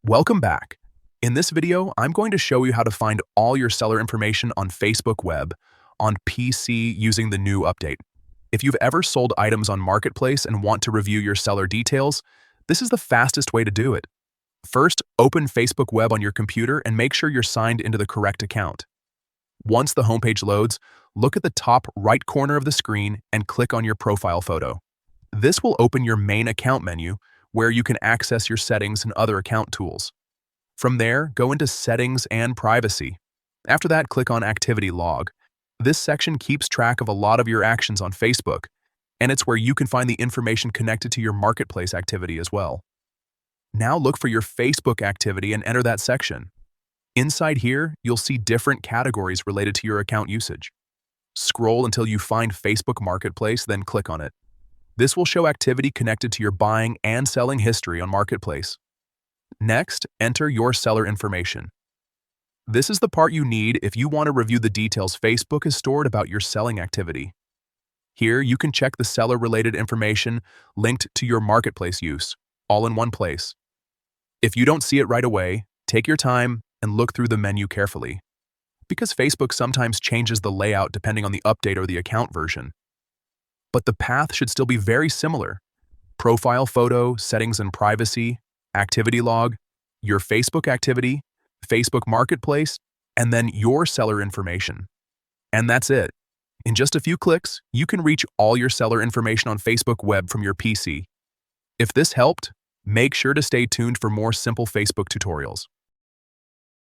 Welcome back. In this video, I'm going to show you how to find all your seller information on Facebook Web on PC using the new update. If you've ever sold items on Marketplace and want to review your seller details, this is the fastest way to do it. First, open Facebook Web on your computer and make sure you're signed into the correct account. Once the homepage loads, look at the top right corner of the screen and click on your profile photo. This will open your main account menu, where you can access your settings and other account tools. From there, go into Settings and Privacy. After that, click on Activity Log. This section keeps track of a lot of your actions on Facebook, and it's where you can find the information connected to your marketplace activity as well. Now look for your Facebook activity and enter that section. Inside here, you'll see different categories related to your account usage. Scroll until you find Facebook Marketplace, then click on it. This will show activity connected to your buying and selling history on Marketplace. Next, enter your seller information. This is the part you need if you want to review the details Facebook has stored about your selling activity. Here, you can check the seller-related information linked to your Marketplace use, all in one place. If you don't see it right away, take your time and look through the menu carefully, because Facebook sometimes changes the layout depending on the update or the account version. But the path should still be very similar. Profile photo, settings and privacy, activity log, your Facebook activity, Facebook Marketplace, and then your seller information. And that's it. In just a few clicks, you can reach all your seller information on Facebook Web from your PC. If this helped, make sure to stay tuned for more simple Facebook tutorials.